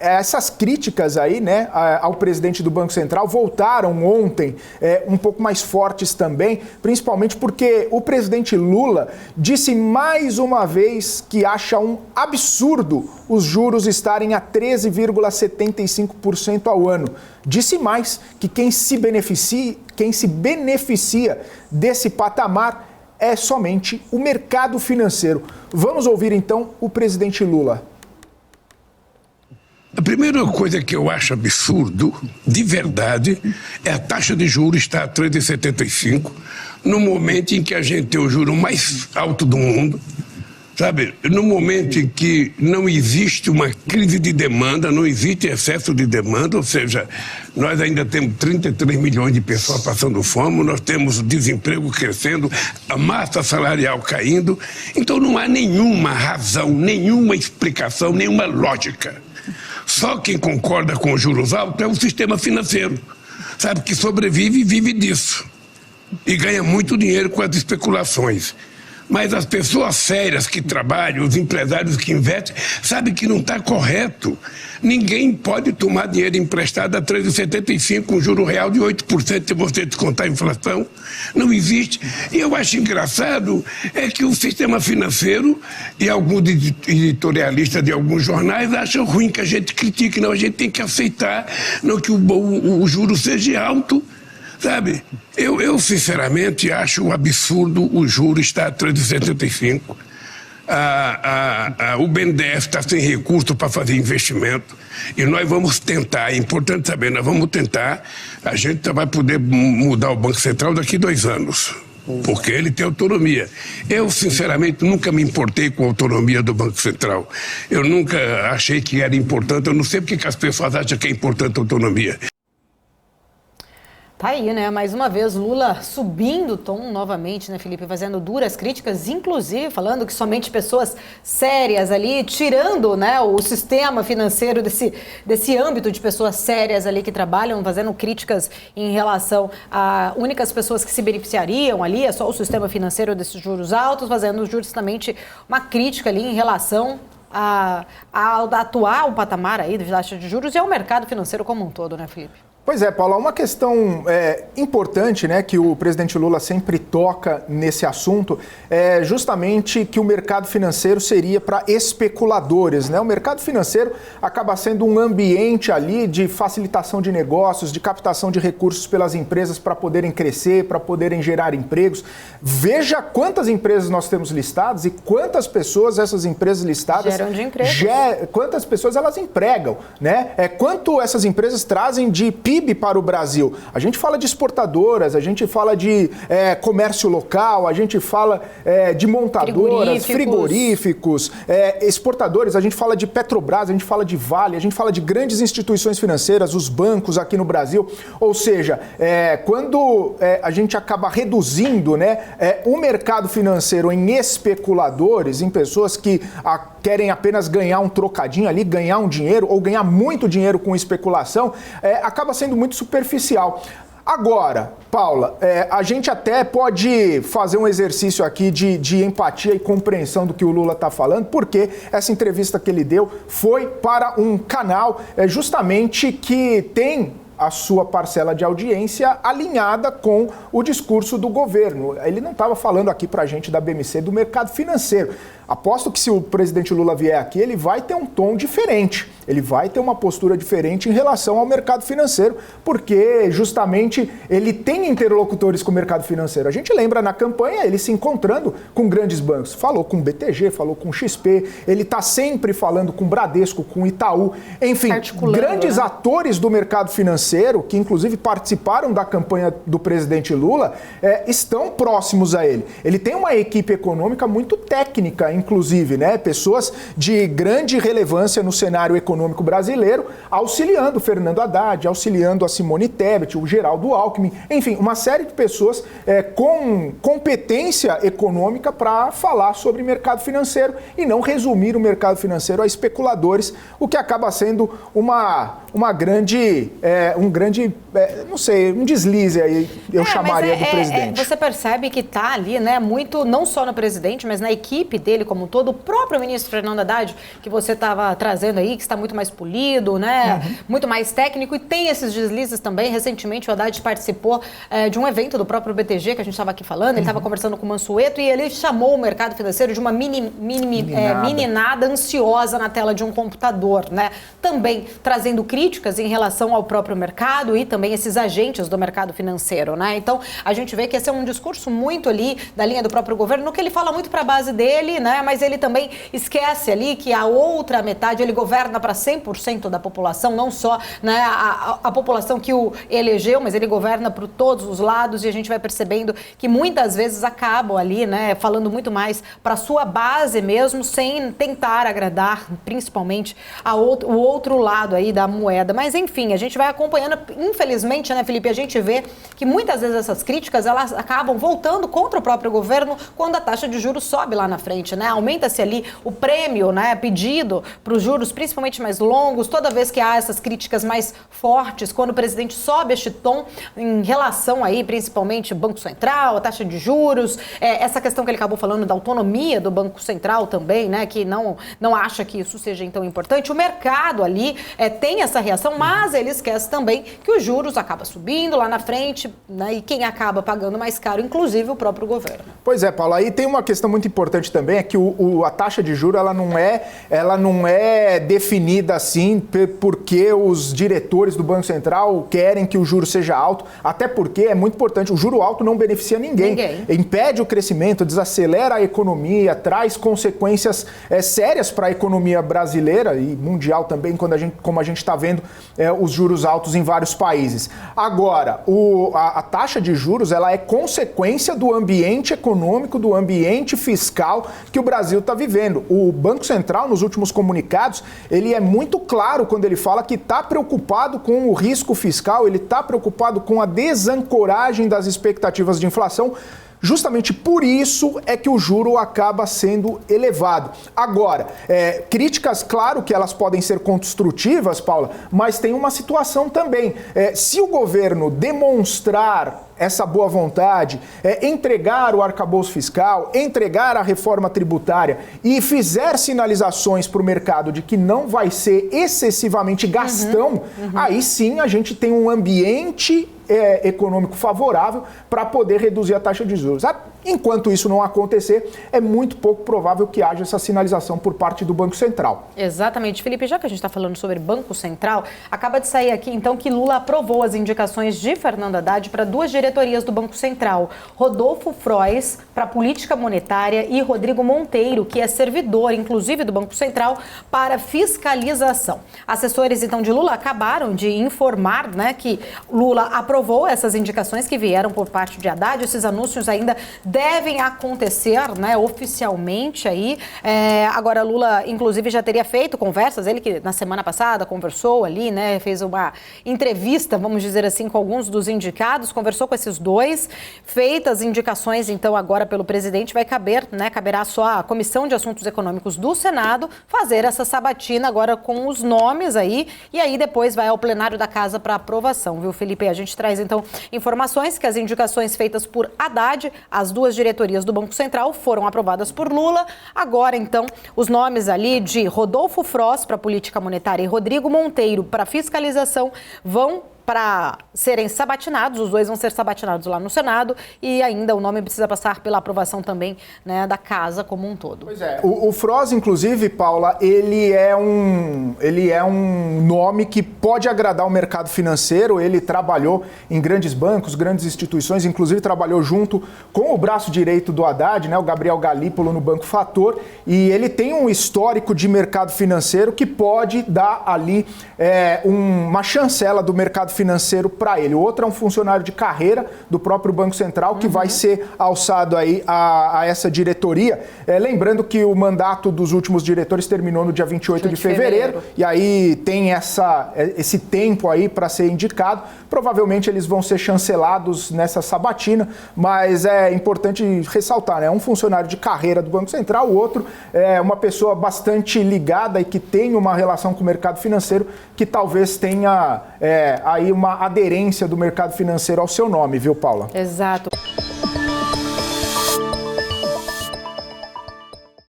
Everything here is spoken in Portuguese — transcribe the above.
Essas críticas aí, né, ao presidente do Banco Central voltaram ontem um pouco mais fortes também, principalmente porque o presidente Lula disse mais uma vez que acha um absurdo os juros estarem a 13,75% ao ano. Disse mais que quem se beneficia desse patamar é somente o mercado financeiro. Vamos ouvir então o presidente Lula. A primeira coisa que eu acho absurdo, de verdade, é a taxa de juros estar a 3,75, no momento em que a gente tem o juro mais alto do mundo, sabe? No momento em que não existe uma crise de demanda, não existe excesso de demanda, ou seja, nós ainda temos 33 milhões de pessoas passando fome, nós temos o desemprego crescendo, a massa salarial caindo, então não há nenhuma razão, nenhuma explicação, nenhuma lógica. Só quem concorda com os juros altos é o sistema financeiro, sabe, que sobrevive e vive disso. E ganha muito dinheiro com as especulações. Mas as pessoas sérias que trabalham, os empresários que investem, sabem que não está correto. Ninguém pode tomar dinheiro emprestado a 3,75 com juro real de 8% se você descontar a inflação. Não existe. E eu acho engraçado é que o sistema financeiro e alguns editorialistas de alguns jornais acham ruim que a gente critique. Não, a gente tem que aceitar não, que o juro seja alto. Sabe, eu sinceramente acho um absurdo o juro estar a 3,75. O BNDES está sem recurso para fazer investimento e nós vamos tentar, é importante saber, nós vamos tentar, a gente vai poder mudar o Banco Central daqui a 2 anos. Porque ele tem autonomia. Eu, sinceramente, nunca me importei com a autonomia do Banco Central. Eu nunca achei que era importante, eu não sei porque que as pessoas acham que é importante a autonomia. Tá aí, né? Mais uma vez, Lula subindo o tom novamente, né, Felipe? Fazendo duras críticas, inclusive falando que somente pessoas sérias ali, tirando, né, o sistema financeiro desse âmbito de pessoas sérias ali que trabalham, fazendo críticas em relação a únicas pessoas que se beneficiariam ali, é só o sistema financeiro desses juros altos, fazendo justamente uma crítica ali em relação ao atual patamar aí de taxa de juros e ao mercado financeiro como um todo, né, Felipe? Pois é, Paula, uma questão importante, né, que o presidente Lula sempre toca nesse assunto é justamente que o mercado financeiro seria para especuladores, né? O mercado financeiro acaba sendo um ambiente ali de facilitação de negócios, de captação de recursos pelas empresas para poderem crescer, para poderem gerar empregos. Veja quantas empresas nós temos listadas e quantas pessoas essas empresas listadas geram de empregos. Quantas pessoas elas empregam, né? Quanto essas empresas trazem de PIB para o Brasil. A gente fala de exportadoras, a gente fala de comércio local, a gente fala de montadoras, frigoríficos, exportadores, a gente fala de Petrobras, a gente fala de Vale, a gente fala de grandes instituições financeiras, os bancos aqui no Brasil. Ou seja, quando a gente acaba reduzindo, né, o mercado financeiro em especuladores, em pessoas que querem apenas ganhar um trocadinho ali, ganhar um dinheiro ou ganhar muito dinheiro com especulação, acaba sendo muito superficial. Agora, Paula, a gente até pode fazer um exercício aqui de empatia e compreensão do que o Lula está falando, porque essa entrevista que ele deu foi para um canal justamente que tem a sua parcela de audiência alinhada com o discurso do governo. Ele não estava falando aqui para a gente da BMC do mercado financeiro. Aposto que se o presidente Lula vier aqui, ele vai ter um tom diferente, ele vai ter uma postura diferente em relação ao mercado financeiro, porque justamente ele tem interlocutores com o mercado financeiro. A gente lembra na campanha ele se encontrando com grandes bancos, falou com o BTG, falou com o XP, ele está sempre falando com o Bradesco, com o Itaú, enfim, grandes atores do mercado financeiro, que inclusive participaram da campanha do presidente Lula, estão próximos a ele. Ele tem uma equipe econômica muito técnica, inclusive, né? Pessoas de grande relevância no cenário econômico brasileiro, auxiliando o Fernando Haddad, auxiliando a Simone Tebet, o Geraldo Alckmin, enfim, uma série de pessoas com competência econômica para falar sobre mercado financeiro e não resumir o mercado financeiro a especuladores, o que acaba sendo um deslize aí, eu chamaria do presidente. Você percebe que está ali, né, muito, não só no presidente, mas na equipe dele, dele como um todo, o próprio ministro Fernando Haddad, que você estava trazendo aí, que está muito mais polido, né? Muito mais técnico, e tem esses deslizes também. Recentemente o Haddad participou de um evento do próprio BTG, que a gente estava aqui falando, ele estava conversando com o Mansueto, e ele chamou o mercado financeiro de uma meninada ansiosa na tela de um computador, né? Também trazendo críticas em relação ao próprio mercado e também esses agentes do mercado financeiro, né? Então, a gente vê que esse é um discurso muito ali da linha do próprio governo, no que ele fala muito para a base dele, né? Mas ele também esquece ali que a outra metade, ele governa para 100% da população, não só, né, a população que o elegeu, mas ele governa por todos os lados, e a gente vai percebendo que muitas vezes acabam ali, né, falando muito mais para sua base mesmo, sem tentar agradar principalmente o outro lado aí da moeda. Mas enfim, a gente vai acompanhando, infelizmente, né, Felipe, a gente vê que muitas vezes essas críticas, elas acabam voltando contra o próprio governo quando a taxa de juros sobe lá na frente, né? Aumenta-se ali o prêmio, né, pedido para os juros, principalmente mais longos, toda vez que há essas críticas mais fortes, quando o presidente sobe este tom em relação aí, principalmente Banco Central, a taxa de juros, essa questão que ele acabou falando da autonomia do Banco Central também, né, que não acha que isso seja então importante. O mercado ali tem essa reação, mas ele esquece também que os juros acabam subindo lá na frente, né, e quem acaba pagando mais caro, inclusive o próprio governo. Pois é, Paulo, aí tem uma questão muito importante também, é que a taxa de juros ela não é definida assim porque os diretores do Banco Central querem que o juro seja alto, até porque é muito importante, o juro alto não beneficia ninguém. Impede o crescimento, desacelera a economia, traz consequências sérias para a economia brasileira e mundial também, como a gente está vendo os juros altos em vários países. Agora, a taxa de juros ela é consequência do ambiente econômico, do ambiente fiscal que o Brasil está vivendo. O Banco Central, nos últimos comunicados, ele é muito claro quando ele fala que está preocupado com o risco fiscal, ele está preocupado com a desancoragem das expectativas de inflação. Justamente por isso é que o juro acaba sendo elevado. Agora, críticas, claro que elas podem ser construtivas, Paula, mas tem uma situação também. Se o governo demonstrar essa boa vontade, entregar o arcabouço fiscal, entregar a reforma tributária e fizer sinalizações para o mercado de que não vai ser excessivamente gastão, aí sim a gente tem um ambiente econômico favorável para poder reduzir a taxa de juros. Enquanto isso não acontecer, é muito pouco provável que haja essa sinalização por parte do Banco Central. Exatamente. Felipe, já que a gente está falando sobre Banco Central, acaba de sair aqui então que Lula aprovou as indicações de Fernando Haddad para 2 diretorias do Banco Central. Rodolfo Frois para Política Monetária e Rodrigo Monteiro, que é servidor, inclusive, do Banco Central, para fiscalização. Assessores então de Lula acabaram de informar, né, que Lula aprovou essas indicações que vieram por parte de Haddad. Esses anúncios ainda devem acontecer, né, oficialmente aí. Agora, Lula, inclusive, já teria feito conversas, ele que na semana passada conversou ali, né, fez uma entrevista, vamos dizer assim, com alguns dos indicados, conversou com esses 2, feitas indicações, então, agora pelo presidente, caberá só a Comissão de Assuntos Econômicos do Senado fazer essa sabatina agora com os nomes aí, e aí depois vai ao plenário da Casa para aprovação, viu, Felipe? A gente traz, então, informações que as indicações feitas por Haddad, as 2 diretorias do Banco Central, foram aprovadas por Lula. Agora, então, os nomes ali de Rodolfo Frois para Política Monetária e Rodrigo Monteiro para Fiscalização vão para serem sabatinados, os 2 vão ser sabatinados lá no Senado, e ainda o nome precisa passar pela aprovação também, né, da Casa como um todo. Pois é. O Frois, inclusive, Paula, ele é um nome que pode agradar o mercado financeiro. Ele trabalhou em grandes bancos, grandes instituições, inclusive trabalhou junto com o braço direito do Haddad, né, o Gabriel Galípolo, no Banco Fator, e ele tem um histórico de mercado financeiro que pode dar ali uma chancela do mercado financeiro para ele. O outro é um funcionário de carreira do próprio Banco Central que vai ser alçado aí a essa diretoria. Lembrando que o mandato dos últimos diretores terminou no dia 28 de fevereiro e aí tem esse tempo aí para ser indicado. Provavelmente eles vão ser chancelados nessa sabatina, mas é importante ressaltar, né? Um funcionário de carreira do Banco Central, o outro é uma pessoa bastante ligada e que tem uma relação com o mercado financeiro que talvez tenha aí uma aderência do mercado financeiro ao seu nome, viu, Paula? Exato.